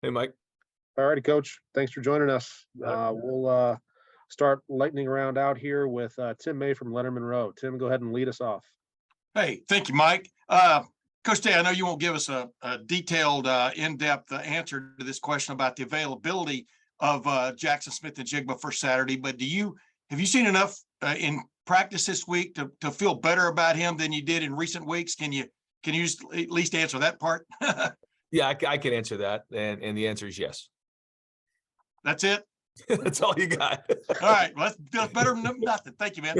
Hey, Mike. All righty, Coach. Thanks for joining us. We'll start lightning round out here with Tim May from Leonard Monroe. Tim, go ahead and lead us off. Hey, thank you, Mike. Coach Day, I know you won't give us a detailed, in-depth answer to this question about the availability of Jackson Smith and Jigba for Saturday, but have you seen enough in practice this week to feel better about him than you did in recent weeks? Can you just at least answer that part? Yeah, I can answer that, and the answer is yes. That's it. That's all you got. All right, well, that's better than nothing. Thank you, man.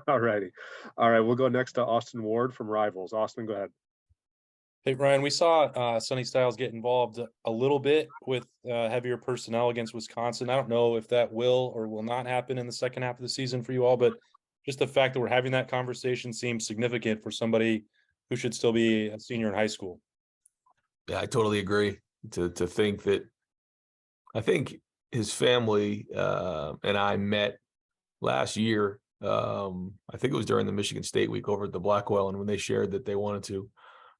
All righty. All right, we'll go next to Austin Ward from Rivals. Austin, go ahead. Hey, Ryan, we saw Sonny Styles get involved a little bit with heavier personnel against Wisconsin. I don't know if that will or will not happen in the second half of the season for you all, but just the fact that we're having that conversation seems significant for somebody who should still be a senior in high school. Yeah, I totally agree. To think that, I think his family and I met last year. I think it was during the Michigan State week over at the Blackwell, and when they shared that they wanted to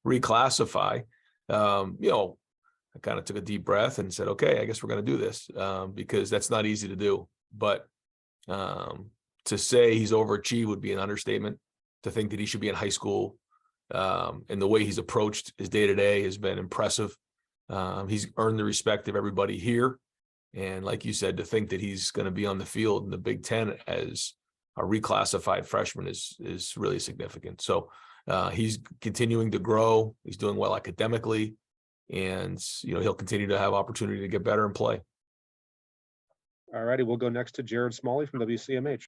reclassify, I kind of took a deep breath and said, okay, I guess we're going to do this, because that's not easy to do. But to say he's overachieved would be an understatement. To think that he should be in high school, and the way he's approached his day-to-day has been impressive. He's earned the respect of everybody here. And like you said, to think that he's going to be on the field in the Big Ten as a reclassified freshman is really significant. So he's continuing to grow. He's doing well academically, and he'll continue to have opportunity to get better and play. All righty, we'll go next to Jared Smalley from WCMH.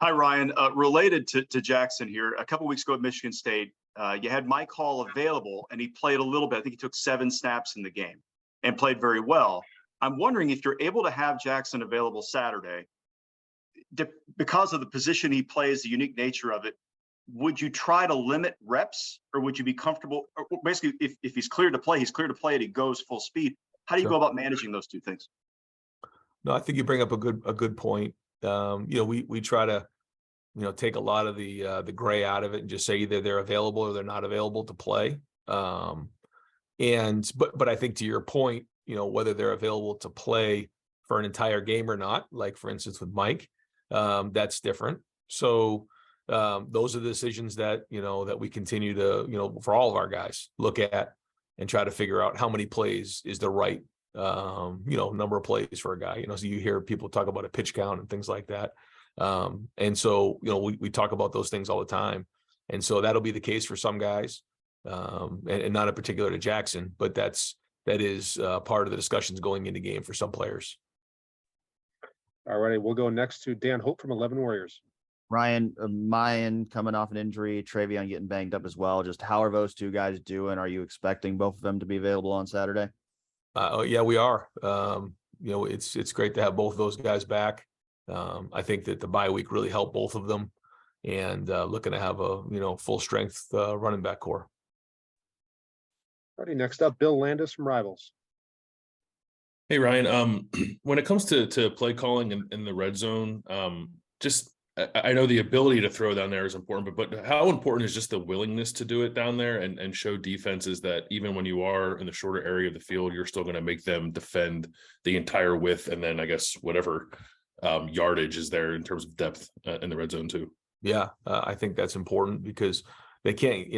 Hi, Ryan. Related to Jackson here, a couple weeks ago at Michigan State, you had Mike Hall available, and he played a little bit. I think he took 7 snaps in the game and played very well. I'm wondering if you're able to have Jackson available Saturday, because of the position he plays, the unique nature of it. Would you try to limit reps, or would you be comfortable? Or basically, if he's cleared to play, he's cleared to play and he goes full speed. How do you go about managing those two things? No, I think you bring up a good point. We try to, take a lot of the gray out of it and just say either they're available or they're not available to play. But I think to your point, whether they're available to play for an entire game or not, like for instance with Mike, that's different. So those are the decisions that that we continue to for all of our guys look at and try to figure out how many plays is the right number of plays for a guy. So you hear people talk about a pitch count and things like that, and so we talk about those things all the time, and so that'll be the case for some guys, and not in particular to Jackson, but that is part of the discussions going into game for some players. All righty, we'll go next to Dan Hope from 11 Warriors. Ryan, Mayan coming off an injury, Travion getting banged up as well. Just how are those two guys doing? Are you expecting both of them to be available on Saturday? Yeah, we are. It's great to have both of those guys back. I think that the bye week really helped both of them, and looking to have a full strength running back core. All righty, next up, Bill Landis from Rivals. Hey, Ryan, when it comes to play calling in the red zone, I know the ability to throw down there is important, but how important is just the willingness to do it down there and show defenses that even when you are in the shorter area of the field, you're still going to make them defend the entire width, and then I guess whatever yardage is there in terms of depth in the red zone too. Yeah, I think that's important because they can't,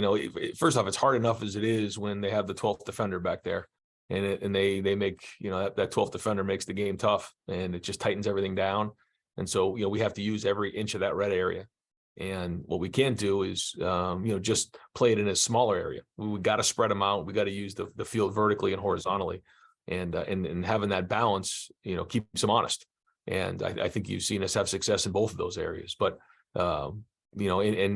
first off, it's hard enough as it is when they have the 12th defender back there, and they make, that 12th defender makes the game tough, and it just tightens everything down. And so, we have to use every inch of that red area. And what we can't do is, just play it in a smaller area. We got to spread them out. We got to use the field vertically and horizontally, and having that balance, keeps them honest. And I think you've seen us have success in both of those areas, but, and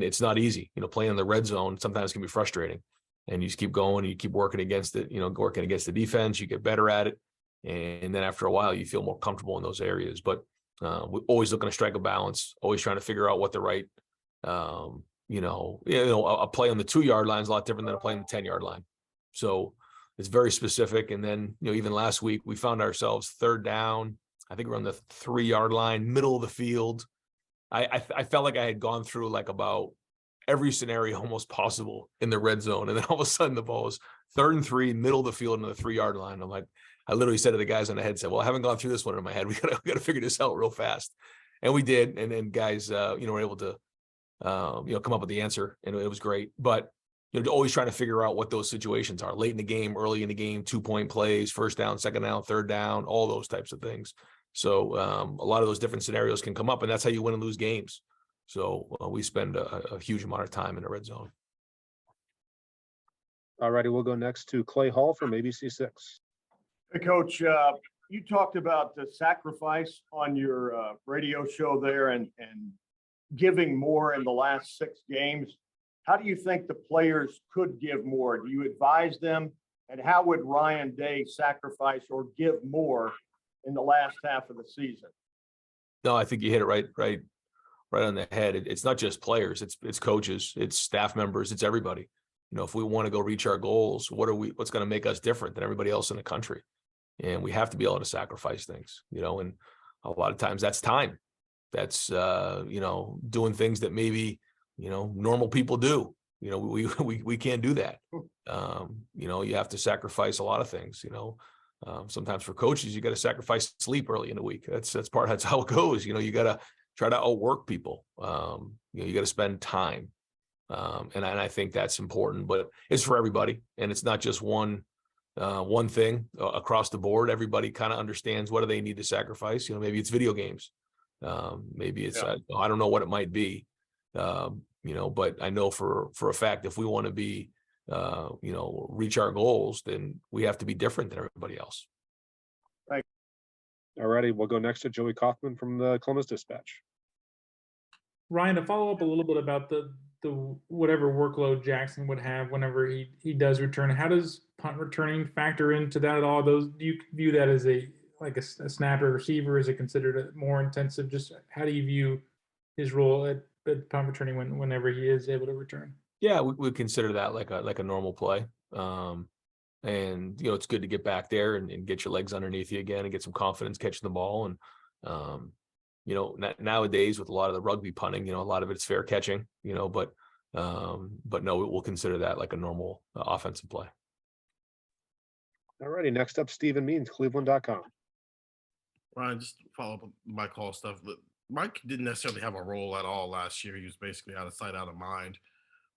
it's not easy, playing in the red zone sometimes can be frustrating, and you just keep going and you keep working against it, working against the defense, you get better at it. And then after a while, you feel more comfortable in those areas, but we're always looking to strike a balance, always trying to figure out what the right, a play on the 2-yard line is a lot different than a play on the 10-yard line. So it's very specific. And then, even last week we found ourselves 3rd down. I think we're on the 3-yard line, middle of the field. I felt like I had gone through like about every scenario almost possible in the red zone. And then all of a sudden the ball is 3rd and 3, middle of the field on the 3-yard line. I'm like, I literally said to the guys on the headset, well, I haven't gone through this one in my head. We gotta figure this out real fast. And we did. And then guys, were able to, come up with the answer, and it was great. But, always trying to figure out what those situations are late in the game, early in the game, 2-point plays, 1st down, 2nd down, 3rd down, all those types of things. So a lot of those different scenarios can come up, and that's how you win and lose games. So we spend a huge amount of time in the red zone. All righty, we'll go next to Clay Hall from ABC6. Hey, Coach, you talked about the sacrifice on your radio show there and giving more in the last 6 games. How do you think the players could give more? Do you advise them? And how would Ryan Day sacrifice or give more in the last half of the season? No, I think you hit it right on the head. It's not just players, it's coaches, it's staff members, it's everybody. If we want to go reach our goals, what's going to make us different than everybody else in the country? And we have to be able to sacrifice things, and a lot of times that's time. That's, doing things that maybe, normal people do. We can't do that. You have to sacrifice a lot of things, sometimes for coaches, you got to sacrifice sleep early in the week. That's how it goes. You got to try to outwork people. You got to spend time. And I think that's important, but it's for everybody. And it's not just one thing across the board. Everybody kind of understands what do they need to sacrifice. Maybe it's video games. Maybe it's, I don't know what it might be. But I know for a fact, if we want to be, reach our goals, then we have to be different than everybody else. Right. All righty, we'll go next to Joey Kaufman from the Columbus Dispatch. Ryan, to follow up a little bit about the whatever workload Jackson would have whenever he does return, how does punt returning factor into that at all? Do you view that as a snapper receiver? Is it considered more intensive? Just how do you view his role at punt returning whenever he is able to return? Yeah, we consider that like a normal play. And it's good to get back there and get your legs underneath you again and get some confidence catching the ball. And nowadays with a lot of the rugby punting, a lot of it's fair catching, but no, we'll consider that like a normal offensive play. All righty, next up, Stephen Means, Cleveland.com. Ryan, just to follow up on my call stuff. Mike didn't necessarily have a role at all last year. He was basically out of sight, out of mind.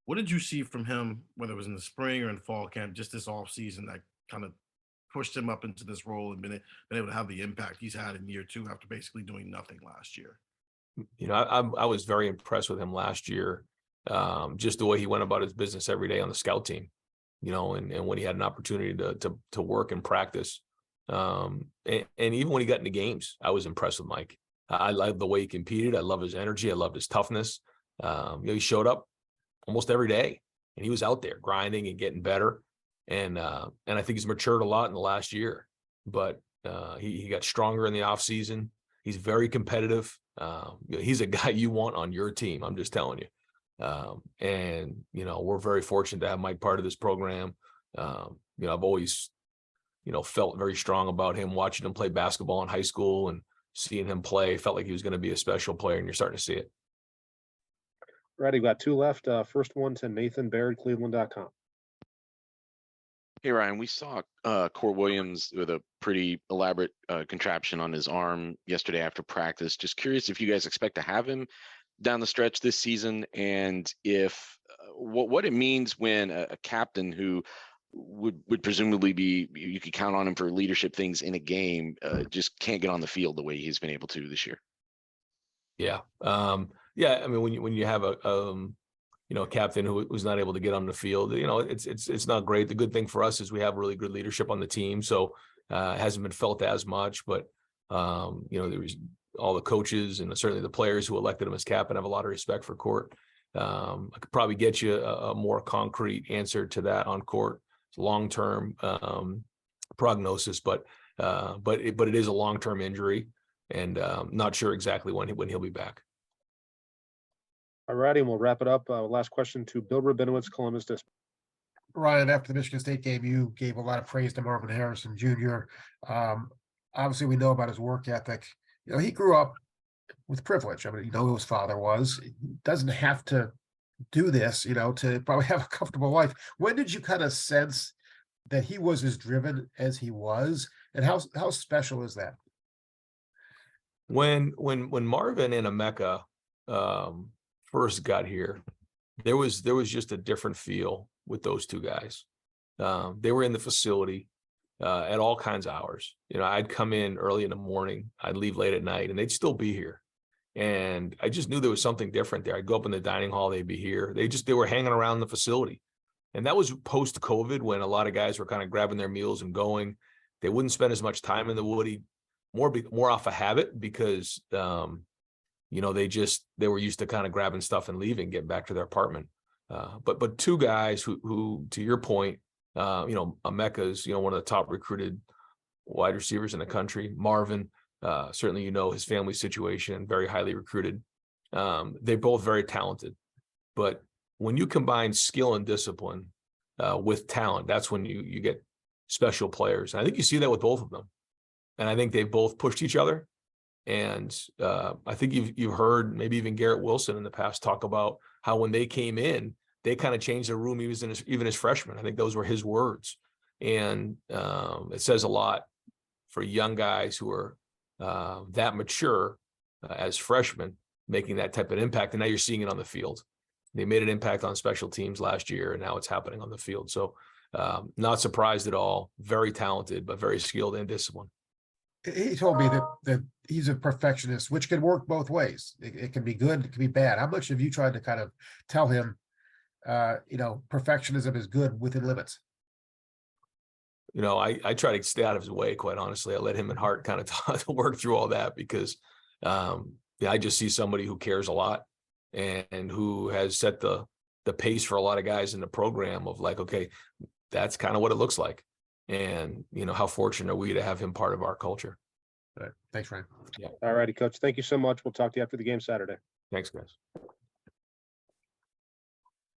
What did you see from him, whether it was in the spring or in fall camp, just this off season, that kind of pushed him up into this role and been able to have the impact he's had in year 2 after basically doing nothing last year? I was very impressed with him last year. Just the way he went about his business every day on the scout team, and when he had an opportunity to work and practice. And even when he got into games, I was impressed with Mike. I love the way he competed. I love his energy. I loved his toughness. He showed up almost every day, and he was out there grinding and getting better. And I think he's matured a lot in the last year, but he got stronger in the off season. He's very competitive. He's a guy you want on your team. I'm just telling you. And we're very fortunate to have Mike part of this program. I've always, felt very strong about him, watching him play basketball in high school and seeing him play. Felt like he was going to be a special player, and you're starting to see it. Right, we've got 2 left. First one to Nathan Baird, Cleveland.com. Hey, Ryan, we saw Court Williams with a pretty elaborate contraption on his arm yesterday after practice. Just curious if you guys expect to have him down the stretch this season, and if what it means when a captain who would presumably be, you could count on him for leadership things in a game, just can't get on the field the way he's been able to this year. Yeah. I mean, when you have a captain who's not able to get on the field, it's not great. The good thing for us is we have really good leadership on the team. So it hasn't been felt as much, but there was all the coaches and certainly the players who elected him as captain have a lot of respect for Court. I could probably get you a more concrete answer to that on Court. It's long-term prognosis, but it is a long-term injury, and not sure exactly when he'll be back. All righty, and we'll wrap it up. Last question to Bill Rabinowitz, Columbus Dispatch. Ryan, after the Michigan State game, you gave a lot of praise to Marvin Harrison Jr. Obviously, we know about his work ethic. He grew up with privilege. I mean, who his father was. He doesn't have to do this, to probably have a comfortable life. When did you kind of sense that he was as driven as he was, and how special is that? When Marvin and Emeka first got here, there was just a different feel with those two guys. They were in the facility at all kinds of hours. I'd come in early in the morning, I'd leave late at night, and they'd still be here. And I just knew there was something different there. I'd go up in the dining hall, they'd be here. They were hanging around the facility. And that was post-COVID, when a lot of guys were kind of grabbing their meals and going. They wouldn't spend as much time in the Woody, more off a habit, because they were used to kind of grabbing stuff and leaving, getting back to their apartment. But two guys who to your point, Emeka's one of the top recruited wide receivers in the country. Marvin, certainly his family situation, very highly recruited. They're both very talented, but when you combine skill and discipline with talent, that's when you get special players. And I think you see that with both of them. And I think they've both pushed each other. And I think you've heard maybe even Garrett Wilson in the past talk about how when they came in, they kind of changed the room. He was even as freshmen. I think those were his words. And it says a lot for young guys who are that mature as freshmen, making that type of impact. And now you're seeing it on the field. They made an impact on special teams last year, and now it's happening on the field. So not surprised at all. Very talented, but very skilled and disciplined. He told me that he's a perfectionist, which can work both ways. It can be good, it can be bad. How much have you tried to kind of tell him, perfectionism is good within limits? I try to stay out of his way, quite honestly. I let him and Hart kind of work through all that, because I just see somebody who cares a lot and who has set the pace for a lot of guys in the program of like, okay, that's kind of what it looks like. And, how fortunate are we to have him part of our culture? All right. Thanks, Ryan. Yeah. All righty, Coach. Thank you so much. We'll talk to you after the game Saturday. Thanks, guys.